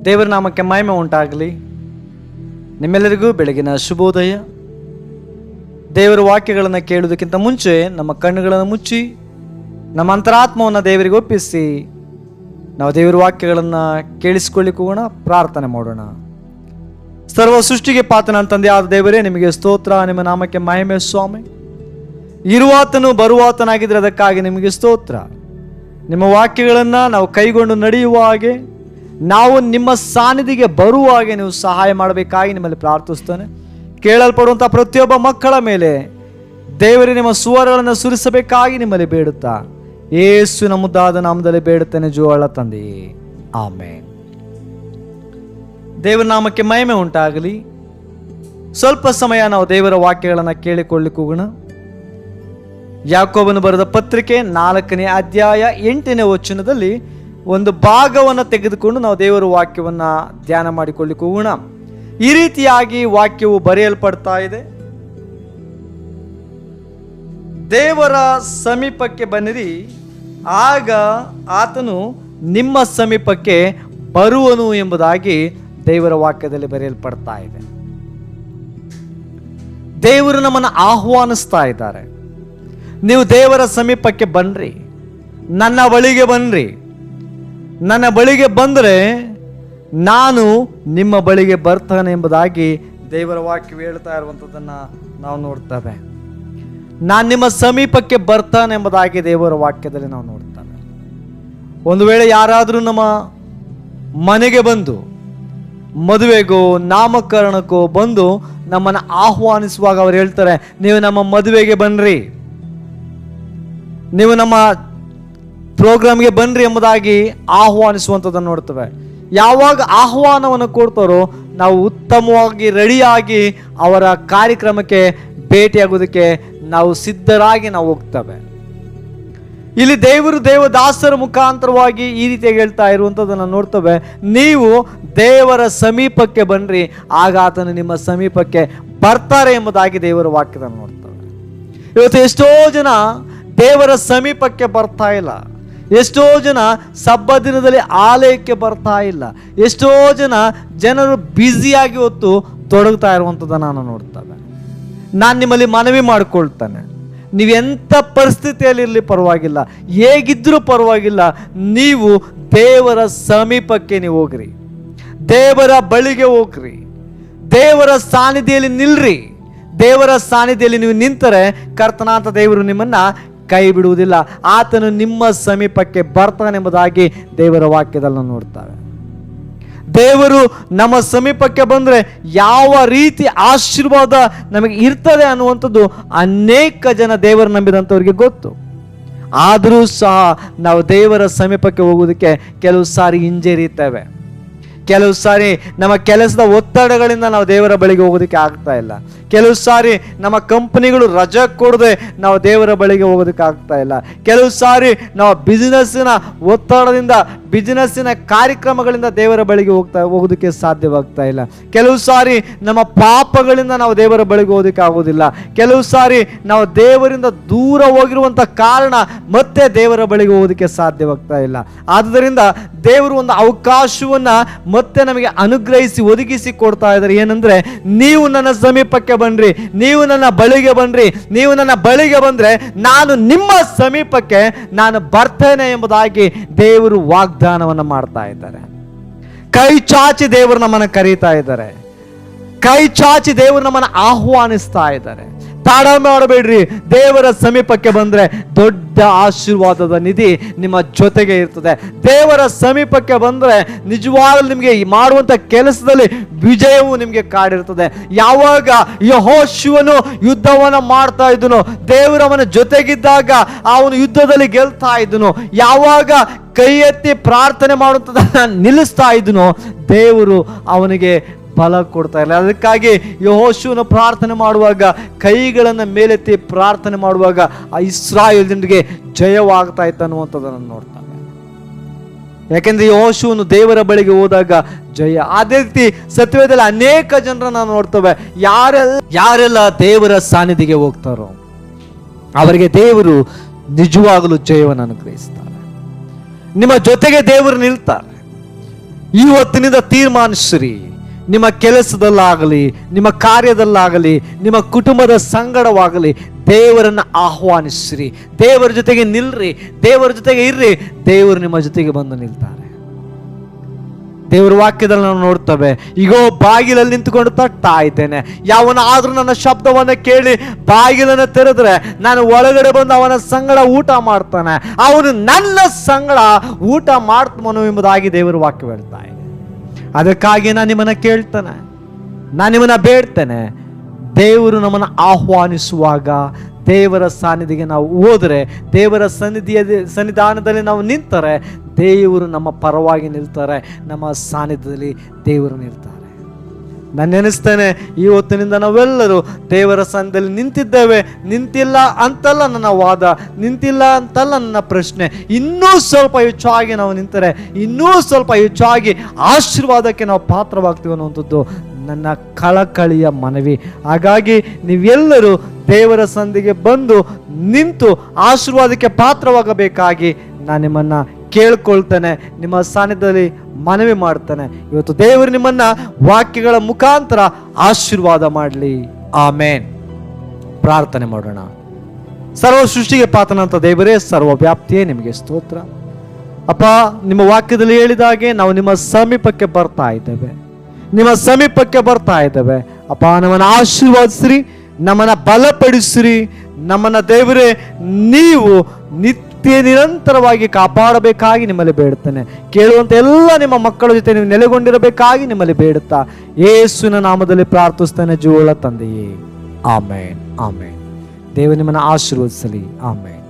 ದೇವರ ನಾಮಕ್ಕೆ ಮಹಿಮೆ ಉಂಟಾಗಲಿ. ನಿಮ್ಮೆಲ್ಲರಿಗೂ ಬೆಳಗಿನ ಶುಭೋದಯ. ದೇವರ ವಾಕ್ಯಗಳನ್ನು ಕೇಳುವುದಕ್ಕಿಂತ ಮುಂಚೆ ನಮ್ಮ ಕಣ್ಣುಗಳನ್ನು ಮುಚ್ಚಿ ನಮ್ಮ ಅಂತರಾತ್ಮವನ್ನು ದೇವರಿಗೆ ಒಪ್ಪಿಸಿ ನಾವು ದೇವರ ವಾಕ್ಯಗಳನ್ನು ಕೇಳಿಸಿಕೊಳ್ಳಿಕ್ಕೆ ಹೋಗೋಣ. ಪ್ರಾರ್ಥನೆ ಮಾಡೋಣ. ಸರ್ವ ಸೃಷ್ಟಿಗೆ ಪಾತ್ರನ ತಂದೆ ಆದ ದೇವರೇ, ನಿಮಗೆ ಸ್ತೋತ್ರ. ನಿಮ್ಮ ನಾಮಕ್ಕೆ ಮಹಿಮೆ ಸ್ವಾಮಿ. ಇರುವಾತನು ಬರುವಾತನಾಗಿದ್ದರೆ ಅದಕ್ಕಾಗಿ ನಿಮಗೆ ಸ್ತೋತ್ರ. ನಿಮ್ಮ ವಾಕ್ಯಗಳನ್ನು ನಾವು ಕೈಗೊಂಡು ನಡೆಯುವ ಹಾಗೆ, ನಾವು ನಿಮ್ಮ ಸಾನ್ನಿಧಿಗೆ ಬರುವ ಹಾಗೆ ನೀವು ಸಹಾಯ ಮಾಡಬೇಕಾಗಿ ನಿಮ್ಮಲ್ಲಿ ಪ್ರಾರ್ಥಿಸ್ತೇನೆ. ಕೇಳಲ್ಪಡುವಂಥ ಪ್ರತಿಯೊಬ್ಬ ಮಕ್ಕಳ ಮೇಲೆ ದೇವರೇ ನಿಮ್ಮ ಸುವರಗಳನ್ನು ಸುರಿಸಬೇಕಾಗಿ ನಿಮ್ಮಲ್ಲಿ ಬೇಡುತ್ತಾ ಯೇಸುವಿನ ಮುದ್ದಾದ ನಾಮದಲ್ಲಿ ಬೇಡುತ್ತೇನೆ ಜೋಳ ತಂದೆಯೇ, ಆಮೇನ್. ದೇವರ ನಾಮಕ್ಕೆ ಮಹಿಮೆ ಉಂಟಾಗಲಿ. ಸ್ವಲ್ಪ ಸಮಯ ನಾವು ದೇವರ ವಾಕ್ಯಗಳನ್ನು ಕೇಳಿಕೊಳ್ಳಿಕ್ಕೆ ಹೋಗೋಣ. ಯಾಕೋಬನು ಬರೆದ ಪತ್ರಿಕೆ 4ನೇ ಅಧ್ಯಾಯ 8ನೇ ವಚನದಲ್ಲಿ ಒಂದು ಭಾಗವನ್ನು ತೆಗೆದುಕೊಂಡು ನಾವು ದೇವರ ವಾಕ್ಯವನ್ನು ಧ್ಯಾನ ಮಾಡಿಕೊಳ್ಳಿಕ್ಕೆ ಹೋಗೋಣ. ಈ ರೀತಿಯಾಗಿ ವಾಕ್ಯವು ಬರೆಯಲ್ಪಡ್ತಾ ಇದೆ. ದೇವರ ಸಮೀಪಕ್ಕೆ ಬನ್ನಿರಿ, ಆಗ ಆತನು ನಿಮ್ಮ ಸಮೀಪಕ್ಕೆ ಬರುವನು ಎಂಬುದಾಗಿ ದೇವರ ವಾಕ್ಯದಲ್ಲಿ ಬರೆಯಲ್ಪಡ್ತಾ ಇದೆ. ದೇವರು ನಮ್ಮನ್ನು ಆಹ್ವಾನಿಸ್ತಾ ಇದ್ದಾರೆ. ನೀವು ದೇವರ ಸಮೀಪಕ್ಕೆ ಬನ್ನಿರಿ, ನನ್ನ ಬಳಿಗೆ ಬನ್ನಿರಿ. ನನ್ನ ಬಳಿಗೆ ಬಂದರೆ ನಾನು ನಿಮ್ಮ ಬಳಿಗೆ ಬರ್ತಾನೆ ಎಂಬುದಾಗಿ ದೇವರ ವಾಕ್ಯ ಹೇಳ್ತಾ ಇರುವಂಥದ್ದನ್ನು ನಾವು ನೋಡ್ತೇವೆ. ನಾನು ನಿಮ್ಮ ಸಮೀಪಕ್ಕೆ ಬರ್ತಾನೆ ಎಂಬುದಾಗಿ ದೇವರ ವಾಕ್ಯದಲ್ಲಿ ನಾವು ನೋಡ್ತೇವೆ. ಒಂದು ವೇಳೆ ಯಾರಾದರೂ ನಮ್ಮ ಮನೆಗೆ ಬಂದು ಮದುವೆಗೋ ನಾಮಕರಣಕ್ಕೋ ಬಂದು ನಮ್ಮನ್ನು ಆಹ್ವಾನಿಸುವಾಗ ಅವರು ಹೇಳ್ತಾರೆ, ನೀವು ನಮ್ಮ ಮದುವೆಗೆ ಬನ್ನಿರಿ, ನೀವು ನಮ್ಮ ಪ್ರೋಗ್ರಾಮ್ಗೆ ಬನ್ನಿರಿ ಎಂಬುದಾಗಿ ಆಹ್ವಾನಿಸುವಂಥದ್ದನ್ನು ನೋಡ್ತೇವೆ. ಯಾವಾಗ ಆಹ್ವಾನವನ್ನು ಕೊಡ್ತಾರೋ ನಾವು ಉತ್ತಮವಾಗಿ ರೆಡಿಯಾಗಿ ಅವರ ಕಾರ್ಯಕ್ರಮಕ್ಕೆ ಭೇಟಿಯಾಗೋದಕ್ಕೆ ನಾವು ಸಿದ್ಧರಾಗಿ ನಾವು ಹೋಗ್ತೇವೆ. ಇಲ್ಲಿ ದೇವದಾಸರ ಮುಖಾಂತರವಾಗಿ ಈ ರೀತಿಯಾಗಿ ಹೇಳ್ತಾ ಇರುವಂಥದ್ದನ್ನು ನೋಡ್ತೇವೆ. ನೀವು ದೇವರ ಸಮೀಪಕ್ಕೆ ಬನ್ನಿರಿ, ಆಗ ಆತನು ನಿಮ್ಮ ಸಮೀಪಕ್ಕೆ ಬರ್ತಾರೆ ಎಂಬುದಾಗಿ ದೇವರ ವಾಕ್ಯದಲ್ಲಿ ನೋಡ್ತೇವೆ. ಇವತ್ತು ಎಷ್ಟೋ ಜನ ದೇವರ ಸಮೀಪಕ್ಕೆ ಬರ್ತಾ ಇಲ್ಲ. ಎಷ್ಟೋ ಜನ ಸಬ್ಬ ದಿನದಲ್ಲಿ ಆಲಯಕ್ಕೆ ಬರ್ತಾ ಇಲ್ಲ. ಎಷ್ಟೋ ಜನರು ಬ್ಯುಸಿಯಾಗಿ ಹೊತ್ತು ತೊಡಗ್ತಾ ಇರುವಂಥದ್ದನ್ನು ನಾನು ನೋಡ್ತೇವೆ. ನಾನು ನಿಮ್ಮಲ್ಲಿ ಮನವಿ ಮಾಡಿಕೊಳ್ತಾನೆ, ನೀವೆಂಥ ಪರಿಸ್ಥಿತಿಯಲ್ಲಿರಲಿ ಪರವಾಗಿಲ್ಲ, ಹೇಗಿದ್ರೂ ಪರವಾಗಿಲ್ಲ, ನೀವು ದೇವರ ಸಮೀಪಕ್ಕೆ ನೀವು ಹೋಗ್ರಿ, ದೇವರ ಬಳಿಗೆ ಹೋಗ್ರಿ, ದೇವರ ಸಾನ್ನಿಧ್ಯದಲ್ಲಿ ನಿಲ್ರಿ. ದೇವರ ಸಾನ್ನಿಧ್ಯದಲ್ಲಿ ನೀವು ನಿಂತರೆ ಕರ್ತನಾಥ ದೇವರು ನಿಮ್ಮನ್ನ ಕೈ ಬಿಡುವುದಿಲ್ಲ. ಆತನು ನಿಮ್ಮ ಸಮೀಪಕ್ಕೆ ಬರ್ತಾನೆ ಎಂಬುದಾಗಿ ದೇವರ ವಾಕ್ಯದಲ್ಲಿ ನಾವು ನೋಡ್ತಾರೆ. ದೇವರು ನಮ್ಮ ಸಮೀಪಕ್ಕೆ ಬಂದರೆ ಯಾವ ರೀತಿ ಆಶೀರ್ವಾದ ನಮಗೆ ಇರ್ತದೆ ಅನ್ನುವಂಥದ್ದು ಅನೇಕ ಜನ ದೇವರು ನಂಬಿದಂಥವ್ರಿಗೆ ಗೊತ್ತು. ಆದರೂ ಸಹ ನಾವು ದೇವರ ಸಮೀಪಕ್ಕೆ ಹೋಗೋದಕ್ಕೆ ಕೆಲವು ಸಾರಿ ಹಿಂಜರಿಯುತ್ತೇವೆ. ಕೆಲವು ಸಾರಿ ನಮ್ಮ ಕೆಲಸದ ಒತ್ತಡಗಳಿಂದ ನಾವು ದೇವರ ಬಳಿಗೆ ಹೋಗೋದಕ್ಕೆ ಆಗ್ತಾ ಇಲ್ಲ. ಕೆಲವು ಸಾರಿ ನಮ್ಮ ಕಂಪನಿಗಳು ರಜೆ ಕೊಡದೆ ನಾವು ದೇವರ ಬಳಿಗೆ ಹೋಗೋದಕ್ಕೆ ಆಗ್ತಾ ಇಲ್ಲ. ಕೆಲವು ಸಾರಿ ನಾವು ಬಿಸಿನೆಸ್ಸಿನ ಒತ್ತಡದಿಂದ, ಬಿಸಿನೆಸ್ಸಿನ ಕಾರ್ಯಕ್ರಮಗಳಿಂದ ದೇವರ ಬಳಿಗೆ ಹೋಗೋದಕ್ಕೆ ಸಾಧ್ಯವಾಗ್ತಾ ಇಲ್ಲ. ಕೆಲವು ಸಾರಿ ನಮ್ಮ ಪಾಪಗಳಿಂದ ನಾವು ದೇವರ ಬಳಿಗೆ ಹೋಗೋದಕ್ಕೆ ಆಗೋದಿಲ್ಲ. ಕೆಲವು ಸಾರಿ ನಾವು ದೇವರಿಂದ ದೂರ ಹೋಗಿರುವಂಥ ಕಾರಣ ಮತ್ತೆ ದೇವರ ಬಳಿಗೆ ಹೋಗೋದಕ್ಕೆ ಸಾಧ್ಯವಾಗ್ತಾ ಇಲ್ಲ. ಆದ್ದರಿಂದ ದೇವರು ಒಂದು ಅವಕಾಶವನ್ನು ಮತ್ತೆ ನಮಗೆ ಅನುಗ್ರಹಿಸಿ ಒದಗಿಸಿ ಕೊಡ್ತಾ ಇದ್ದಾರೆ. ಏನಂದ್ರೆ, ನೀವು ನನ್ನ ಸಮೀಪಕ್ಕೆ ಬನ್ನಿರಿ, ನೀವು ನನ್ನ ಬಳಿಗೆ ಬನ್ನಿರಿ, ನೀವು ನನ್ನ ಬಳಿಗೆ ಬಂದ್ರೆ ನಾನು ನಿಮ್ಮ ಸಮೀಪಕ್ಕೆ ನಾನು ಬರ್ತೇನೆ ಎಂಬುದಾಗಿ ದೇವರು ವಾಗ್ದಾನವನ್ನು ಮಾಡ್ತಾ ಇದ್ದಾರೆ. ಕೈ ಚಾಚಿ ದೇವರು ನಮ್ಮನ್ನು ಕರೀತಾ ಇದ್ದಾರೆ. ಕೈ ಚಾಚಿ ದೇವರು ನಮ್ಮನ್ನು ಆಹ್ವಾನಿಸ್ತಾ ಇದ್ದಾರೆ. ತಾಡ ಮಾಡಬೇಡ್ರಿ, ದೇವರ ಸಮೀಪಕ್ಕೆ ಬಂದ್ರೆ ದೊಡ್ಡ ಆಶೀರ್ವಾದದ ನಿಧಿ ನಿಮ್ಮ ಜೊತೆಗೆ ಇರ್ತದೆ. ದೇವರ ಸಮೀಪಕ್ಕೆ ಬಂದ್ರೆ ನಿಜವಾಗಲೂ ನಿಮಗೆ ಮಾಡುವಂತ ಕೆಲಸದಲ್ಲಿ ವಿಜಯವು ನಿಮಗೆ ಕಾಡಿರ್ತದೆ. ಯಾವಾಗ ಯೆಹೋಶುವನು ಯುದ್ಧವನ್ನು ಮಾಡ್ತಾ ಇದ್ದನು, ದೇವರವನ ಜೊತೆಗಿದ್ದಾಗ ಅವನು ಯುದ್ಧದಲ್ಲಿ ಗೆಲ್ತಾ ಇದ್ದನು. ಯಾವಾಗ ಕೈ ಎತ್ತಿ ಪ್ರಾರ್ಥನೆ ಮಾಡುವಂಥದ್ದನ್ನು ನಿಲ್ಲಿಸ್ತಾ ಇದ್ದನು, ದೇವರು ಅವನಿಗೆ ಫಲ ಕೊಡ್ತಾ ಇಲ್ಲ. ಅದಕ್ಕಾಗಿ ಯೆಹೋಶುವನು ಪ್ರಾರ್ಥನೆ ಮಾಡುವಾಗ, ಕೈಗಳನ್ನು ಮೇಲೆತ್ತಿ ಪ್ರಾರ್ಥನೆ ಮಾಡುವಾಗ ಆ ಇಸ್ರಾಯೇಲ್ ಜನರಿಗೆ ಜಯವಾಗ್ತಾ ಇತ್ತು ಅನ್ನುವಂಥದ್ದನ್ನು ನೋಡ್ತಾರೆ. ಯಾಕೆಂದ್ರೆ ಯೆಹೋಶುವನು ದೇವರ ಬಳಿಗೆ ಹೋದಾಗ ಜಯ. ಅದೇ ರೀತಿ ಸತ್ಯವೇದದಲ್ಲಿ ಅನೇಕ ಜನರನ್ನ ನಾವು ನೋಡ್ತೇವೆ. ಯಾರೆಲ್ಲ ದೇವರ ಸಾನ್ನಿಧ್ಯಕ್ಕೆ ಹೋಗ್ತಾರೋ ಅವರಿಗೆ ದೇವರು ನಿಜವಾಗಲೂ ಜಯವನ್ನು ಅನುಗ್ರಹಿಸ್ತಾರೆ. ನಿಮ್ಮ ಜೊತೆಗೆ ದೇವರು ನಿಲ್ತಾರೆ. ಇವತ್ತಿನಿಂದ ತೀರ್ಮಾನಿಸ್ರಿ. ನಿಮ್ಮ ಕೆಲಸದಲ್ಲಾಗಲಿ, ನಿಮ್ಮ ಕಾರ್ಯದಲ್ಲಾಗಲಿ, ನಿಮ್ಮ ಕುಟುಂಬದ ಸಂಗಡವಾಗಲಿ ದೇವರನ್ನು ಆಹ್ವಾನಿಸ್ರಿ. ದೇವರ ಜೊತೆಗೆ ನಿಲ್ರಿ, ದೇವರ ಜೊತೆಗೆ ಇರ್ರಿ. ದೇವರು ನಿಮ್ಮ ಜೊತೆಗೆ ಬಂದು ನಿಲ್ತಾರೆ. ದೇವರ ವಾಕ್ಯದಲ್ಲಿ ನಾವು ನೋಡ್ತೇವೆ, ಈಗೋ ಬಾಗಿಲಲ್ಲಿ ನಿಂತುಕೊಂಡು ತಟ್ತಾ ಇದ್ದೇನೆ, ಯಾವನಾದ್ರೂ ನನ್ನ ಶಬ್ದವನ್ನು ಕೇಳಿ ಬಾಗಿಲನ್ನು ತೆರೆದ್ರೆ ನಾನು ಒಳಗಡೆ ಬಂದು ಅವನ ಸಂಗಡ ಊಟ ಮಾಡ್ತಾನೆ, ಅವನು ನನ್ನ ಸಂಗಡ ಊಟ ಮಾಡ್ತಾನು ಎಂಬುದಾಗಿ ದೇವರ ವಾಕ್ಯ ಹೇಳ್ತಾ ಇದೆ. ಅದಕ್ಕಾಗಿ ನಾನು ನಿಮ್ಮನ್ನ ಕೇಳ್ತಾನೆ, ನಾನು ನಿಮ್ಮನ್ನ ಬೇಡ್ತೇನೆ, ದೇವರು ನಮ್ಮನ್ನು ಆಹ್ವಾನಿಸುವಾಗ ದೇವರ ಸಾನ್ನಿಧ್ಯಕ್ಕೆ ನಾವು ಹೋದರೆ, ದೇವರ ಸನ್ನಿಧಾನದಲ್ಲಿ ನಾವು ನಿಂತರೆ ದೇವರು ನಮ್ಮ ಪರವಾಗಿ ನಿಲ್ತಾರೆ, ನಮ್ಮ ಸಾನ್ನಿಧ್ಯದಲ್ಲಿ ದೇವರು ನಿಲ್ತಾರೆ. ನಾನು ನೆನೆಸ್ತೇನೆ, ಈ ಹೊತ್ತಿನಿಂದ ನಾವೆಲ್ಲರೂ ದೇವರ ಸನ್ನಿಧಿಯಲ್ಲಿ ನಿಂತಿದ್ದೇವೆ. ನಿಂತಿಲ್ಲ ಅಂತಲ್ಲ ನನ್ನ ವಾದ, ನಿಂತಿಲ್ಲ ಅಂತಲ್ಲ ನನ್ನ ಪ್ರಶ್ನೆ. ಇನ್ನೂ ಸ್ವಲ್ಪ ಹೆಚ್ಚಾಗಿ ನಾವು ನಿಂತರೆ, ಇನ್ನೂ ಸ್ವಲ್ಪ ಹೆಚ್ಚಾಗಿ ಆಶೀರ್ವಾದಕ್ಕೆ ನಾವು ಪಾತ್ರವಾಗ್ತೀವಿ ಅನ್ನುವಂಥದ್ದು ನನ್ನ ಕಳಕಳಿಯ ಮನವಿ. ಹಾಗಾಗಿ ನೀವೆಲ್ಲರೂ ದೇವರ ಸನ್ನಿಧಿಗೆ ಬಂದು ನಿಂತು ಆಶೀರ್ವಾದಕ್ಕೆ ಪಾತ್ರವಾಗಬೇಕಾಗಿ ನಾನು ನಿಮ್ಮನ್ನು ಕೇಳ್ಕೊಳ್ತೇನೆ, ನಿಮ್ಮ ಸಾನ್ನಿಧ್ಯದಲ್ಲಿ ಮನವಿ ಮಾಡ್ತಾನೆ. ಇವತ್ತು ದೇವರು ನಿಮ್ಮನ್ನ ವಾಕ್ಯಗಳ ಮುಖಾಂತರ ಆಶೀರ್ವಾದ ಮಾಡಲಿ. ಆಮೇನ್. ಪ್ರಾರ್ಥನೆ ಮಾಡೋಣ. ಸರ್ವ ಸೃಷ್ಟಿಗೆ ಪಾತ್ರನಂತ ದೇವರೇ, ಸರ್ವ ವ್ಯಾಪ್ತಿಯೇ ನಿಮಗೆ ಸ್ತೋತ್ರ. ಅಪ್ಪ, ನಿಮ್ಮ ವಾಕ್ಯದಲ್ಲಿ ಹೇಳಿದಾಗೆ ನಾವು ನಿಮ್ಮ ಸಮೀಪಕ್ಕೆ ಬರ್ತಾ ಇದ್ದೇವೆ, ನಿಮ್ಮ ಸಮೀಪಕ್ಕೆ ಬರ್ತಾ ಇದ್ದೇವೆ. ಅಪ್ಪ, ನಮ್ಮನ್ನು ಆಶೀರ್ವಾದಿಸ್ರಿ, ನಮ್ಮನ್ನ ಬಲಪಡಿಸ್ರಿ. ನಮ್ಮನ್ನ ದೇವರೇ ನೀವು ನಿರಂತರವಾಗಿ ಕಾಪಾಡಬೇಕಾಗಿ ನಿಮ್ಮಲ್ಲಿ ಬೇಡುತ್ತೇನೆ. ಕೇಳುವಂತ ಎಲ್ಲ ನಿಮ್ಮ ಮಕ್ಕಳ ಜೊತೆ ನೀವು ನೆಲೆಗೊಂಡಿರಬೇಕಾಗಿ ನಿಮ್ಮಲ್ಲಿ ಬೇಡುತ್ತಾ ಯೇಸುವಿನ ನಾಮದಲ್ಲಿ ಪ್ರಾರ್ಥಿಸ್ತೇನೆ, ಜೀವವುಳ್ಳ ತಂದೆಯೇ. ಆಮೇನ್, ಆಮೇನ್. ದೇವರು ನಿಮ್ಮನ್ನು ಆಶೀರ್ವದಿಸಲಿ. ಆಮೇನ್.